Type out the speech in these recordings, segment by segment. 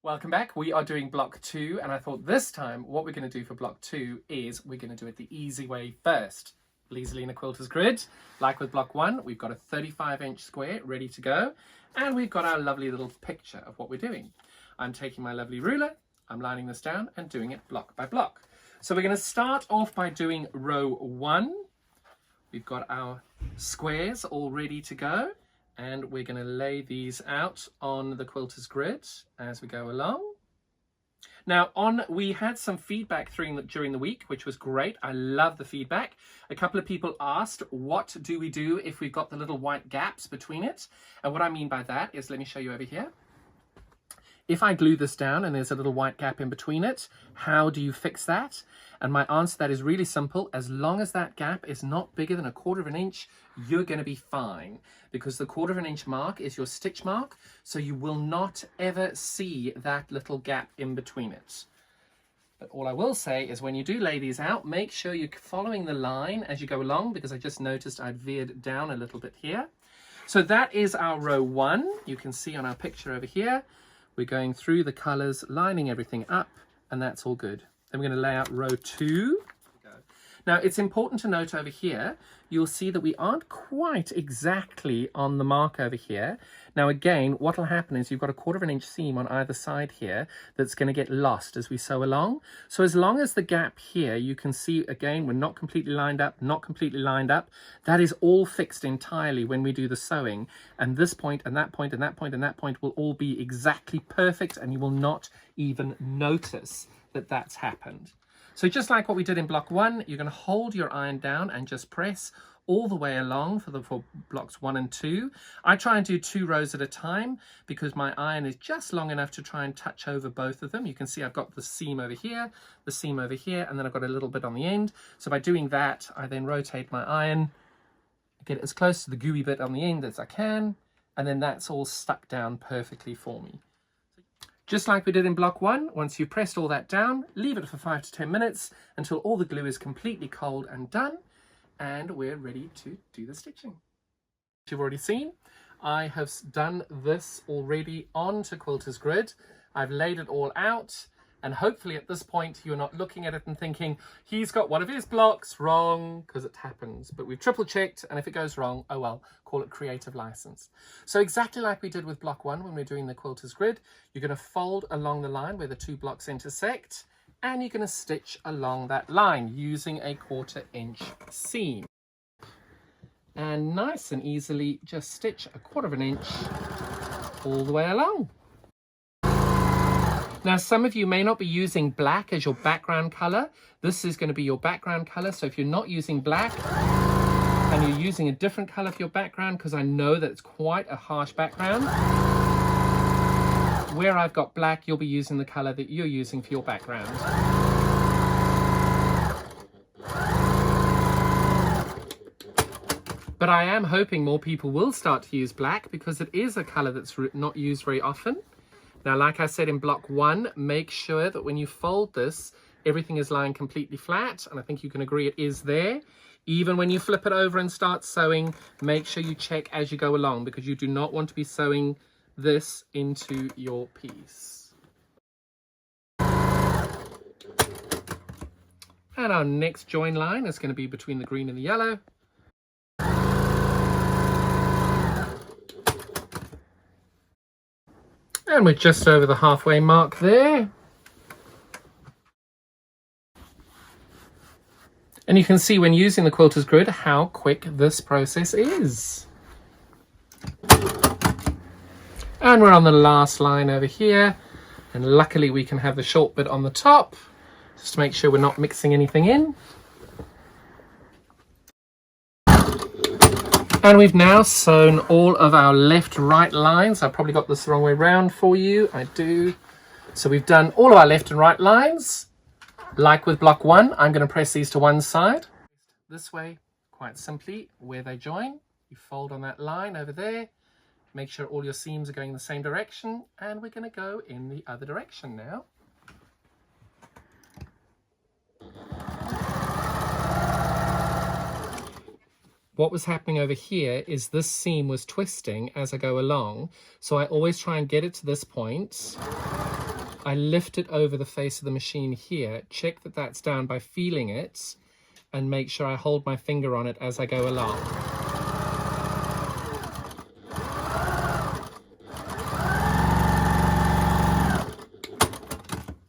Welcome back. We are doing block 2, and I thought this time what we're going to do for block 2 is we're going to do it the easy way first. Vlieseline Quilter's grid. Like with block 1, we've got a 35-inch square ready to go, and we've got our lovely little picture of what we're doing. I'm taking my lovely ruler, I'm lining this down and doing it block by block. So we're going to start off by doing row 1. We've got our squares all ready to go. And we're going to lay these out on the quilter's grid as we go along. Now, we had some feedback during the week, which was great. I love the feedback. A couple of people asked, what do we do if we've got the little white gaps between it? And what I mean by that is, let me show you over here. If I glue this down and there's a little white gap in between it, how do you fix that? And my answer to that is really simple. As long as that gap is not bigger than 1/4 of an inch, you're going to be fine, because the 1/4 of an inch mark is your stitch mark, so you will not ever see that little gap in between it. But all I will say is when you do lay these out, make sure you're following the line as you go along, because I just noticed I'd veered down a little bit here. So that is our row 1. You can see on our picture over here, we're going through the colours, lining everything up, and that's all good. Then we're going to lay out row 2. Now, it's important to note over here, you'll see that we aren't quite exactly on the mark over here. Now, again, what will happen is you've got a 1/4 of an inch seam on either side here that's going to get lost as we sew along. So as long as the gap here, you can see, again, we're not completely lined up, not completely lined up. That is all fixed entirely when we do the sewing. And this point and that point and that point and that point will all be exactly perfect, and you will not even notice that that's happened. So just like what we did in block 1, you're going to hold your iron down and just press all the way along for blocks 1 and 2. I try and do 2 rows at a time because my iron is just long enough to try and touch over both of them. You can see I've got the seam over here, the seam over here, and then I've got a little bit on the end. So by doing that, I then rotate my iron, get it as close to the gooey bit on the end as I can, and then that's all stuck down perfectly for me. Just like we did in block 1, once you've pressed all that down, leave it for 5 to 10 minutes until all the glue is completely cold and done, and we're ready to do the stitching. As you've already seen, I have done this already onto Quilter's grid. I've laid it all out, and hopefully at this point you're not looking at it and thinking, he's got one of his blocks wrong, because it happens. But we've triple checked, and if it goes wrong, oh well, call it creative license. So exactly like we did with block 1 when we're doing the Quilter's grid, you're going to fold along the line where the 2 blocks intersect, and you're going to stitch along that line using a 1/4 inch seam. And nice and easily just stitch a 1/4 of an inch all the way along. Now, some of you may not be using black as your background color. This is going to be your background color. So if you're not using black and you're using a different color for your background, because I know that it's quite a harsh background, where I've got black, you'll be using the color that you're using for your background. But I am hoping more people will start to use black, because it is a color that's not used very often. Now, like I said in block 1, make sure that when you fold this, everything is lying completely flat, and I think you can agree it is there. Even when you flip it over and start sewing, make sure you check as you go along, because you do not want to be sewing this into your piece. And our next join line is going to be between the green and the yellow. And we're just over the halfway mark there. And you can see when using the Quilter's grid how quick this process is. And we're on the last line over here. And luckily we can have the short bit on the top, just to make sure we're not mixing anything in. And we've now sewn all of our left-right lines. I probably got this the wrong way around for you. I do. So we've done all of our left and right lines. Like with block 1, I'm going to press these to one side. This way, quite simply, where they join. You fold on that line over there. Make sure all your seams are going in the same direction. And we're going to go in the other direction now. What was happening over here is this seam was twisting as I go along. So I always try and get it to this point I lift it over the face of the machine here, check that that's down by feeling it, and make sure I hold my finger on it as I go along.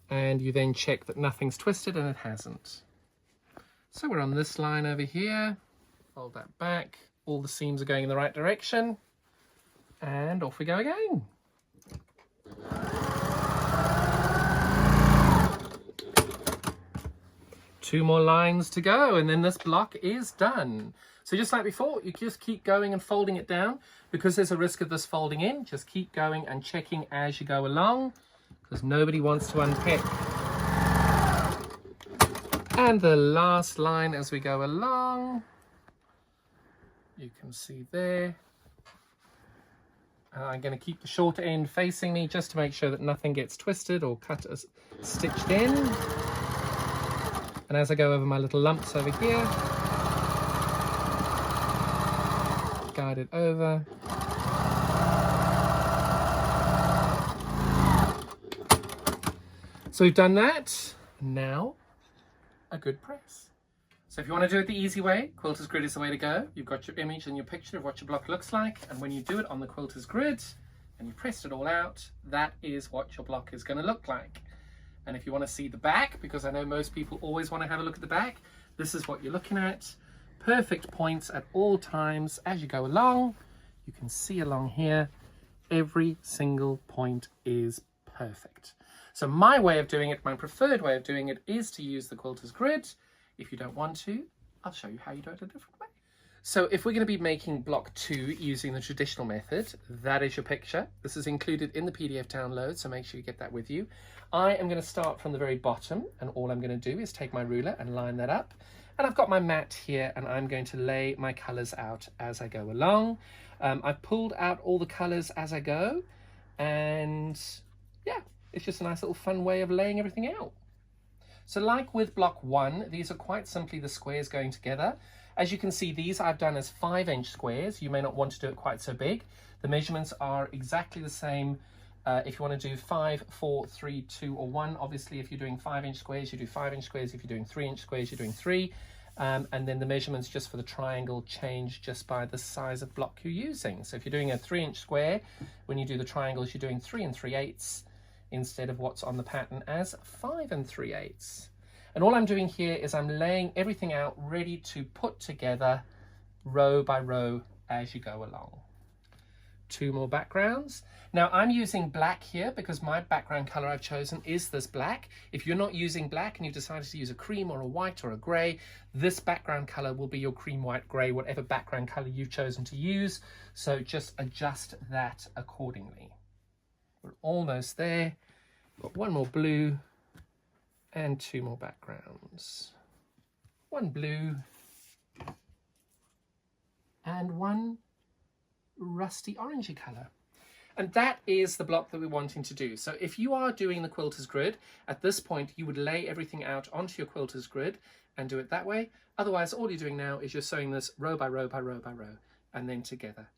And you then check that nothing's twisted, and it hasn't. So we're on this line over here, fold that back, all the seams are going in the right direction, and off we go again. Two more lines to go, and then this block is done. So just like before, you just keep going and folding it down. Because there's a risk of this folding in, just keep going and checking as you go along, because nobody wants to unpick. And the last line as we go along, you can see there. I'm going to keep the short end facing me just to make sure that nothing gets twisted or cut or stitched in. And as I go over my little lumps over here, guide it over. So we've done that. Now, a good press. So if you want to do it the easy way, Quilter's Grid is the way to go. You've got your image and your picture of what your block looks like, and when you do it on the Quilter's Grid and you pressed it all out, that is what your block is going to look like. And if you want to see the back, because I know most people always want to have a look at the back, this is what you're looking at. Perfect points at all times as you go along. You can see along here, every single point is perfect. So my way of doing it, my preferred way of doing it, is to use the Quilter's Grid. If you don't want to, I'll show you how you do it a different way. So if we're going to be making block 2 using the traditional method, that is your picture. This is included in the PDF download, so make sure you get that with you. I am going to start from the very bottom, and all I'm going to do is take my ruler and line that up. And I've got my mat here, and I'm going to lay my colours out as I go along. I've pulled out all the colours as I go, and yeah, it's just a nice little fun way of laying everything out. So like with block 1, these are quite simply the squares going together. As you can see, these I've done as 5-inch squares. You may not want to do it quite so big. The measurements are exactly the same. If you want to do 5, 4, 3, 2, or 1, obviously if you're doing 5-inch squares, you do 5-inch squares. If you're doing 3-inch squares, you're doing 3. And then the measurements just for the triangle change just by the size of block you're using. So if you're doing a 3-inch square, when you do the triangles, you're doing 3 3/8 instead of what's on the pattern as 5 3/8. And all I'm doing here is I'm laying everything out ready to put together row by row as you go along. 2 more backgrounds. Now I'm using black here because my background color I've chosen is this black. If you're not using black and you've decided to use a cream or a white or a gray, this background color will be your cream, white, gray, whatever background color you've chosen to use. So just adjust that accordingly. We're almost there. Got 1 more blue and 2 more backgrounds. 1 blue and 1 rusty orangey color. And that is the block that we're wanting to do. So if you are doing the Quilter's Grid, at this point you would lay everything out onto your Quilter's Grid and do it that way. Otherwise, all you're doing now is you're sewing this row by row by row by row and then together.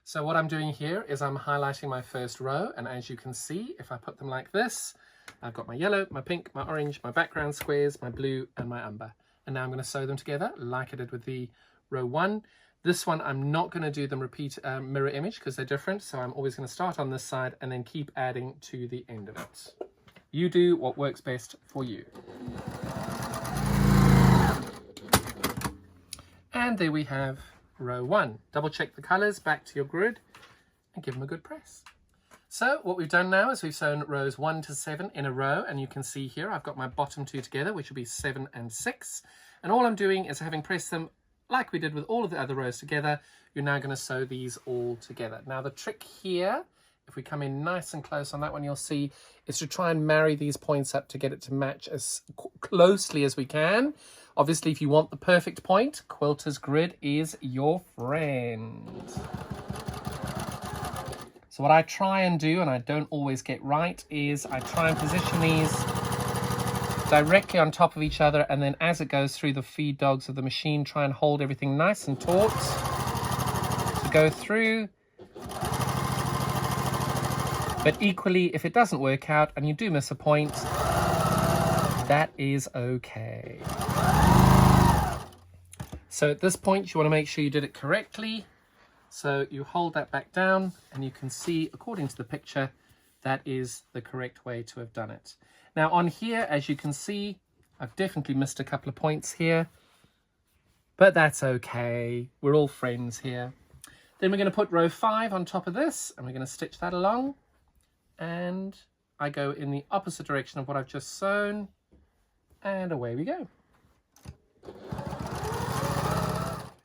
So what I'm doing here is I'm highlighting my first row, and as you can see, if I put them like this, I've got my yellow, my pink, my orange, my background squares, my blue and my umber. And now I'm going to sew them together like I did with the row 1. This one, I'm not going to do them mirror image because they're different. So I'm always going to start on this side and then keep adding to the end of it. You do what works best for you. And there we have row 1. Double check the colors back to your grid and give them a good press. So what we've done now is we've sewn rows 1 to 7 in a row, and you can see here I've got my bottom 2 together, which will be 7 and 6. And all I'm doing is having pressed them like we did with all of the other rows together, you're now going to sew these all together. Now the trick here, if we come in nice and close on that one, you'll see, is to try and marry these points up to get it to match as closely as we can. Obviously, if you want the perfect point, Quilter's Grid is your friend. So what I try and do, and I don't always get right, is I try and position these directly on top of each other, and then as it goes through the feed dogs of the machine, try and hold everything nice and taut to go through. But equally, if it doesn't work out and you do miss a point, that is okay. So at this point, you want to make sure you did it correctly. So you hold that back down and you can see, according to the picture, that is the correct way to have done it. Now on here, as you can see, I've definitely missed a couple of points here, but that's okay. We're all friends here. Then we're going to put row 5 on top of this and we're going to stitch that along. And I go in the opposite direction of what I've just sewn. And away we go.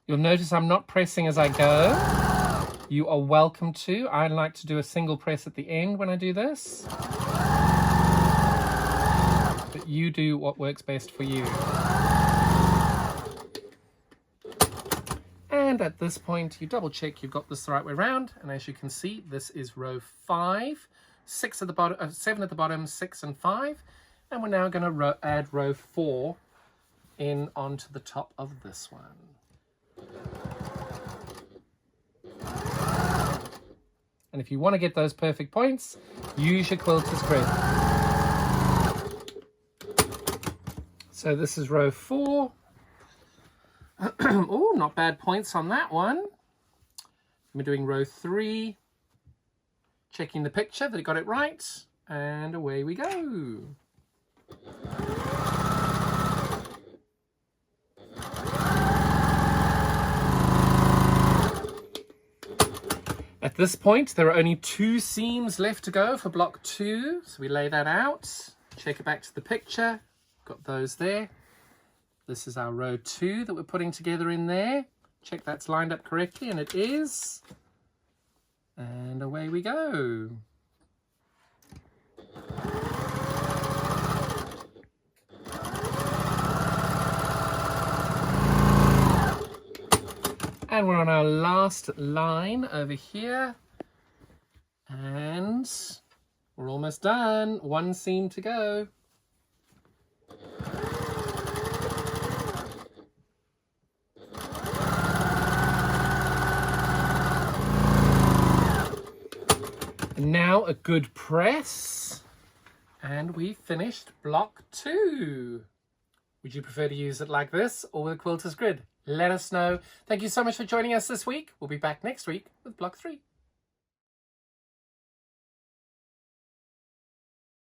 You'll notice I'm not pressing as I go. You are welcome to. I like to do a single press at the end when I do this. But you do what works best for you. And at this point, you double check you've got this the right way around. And as you can see, this is row 5, 6 at the bottom, 7 at the bottom, 6 and 5. And we're now going to add row 4 in onto the top of this one. And if you want to get those perfect points, use your quilter's grid. So this is row 4. Oh, not bad points on that one. We're doing row 3. Checking the picture that it got it right. And away we go. At this point, there are only 2 seams left to go for block 2. So we lay that out, check it back to the picture, got those there. This is our row 2 that we're putting together in there. Check that's lined up correctly, and it is. And away we go. And we're on our last line over here. And we're almost done. 1 seam to go. And now a good press. And we finished block 2. Would you prefer to use it like this or with a quilter's grid? Let us know. Thank you so much for joining us this week. We'll be back next week with block 3.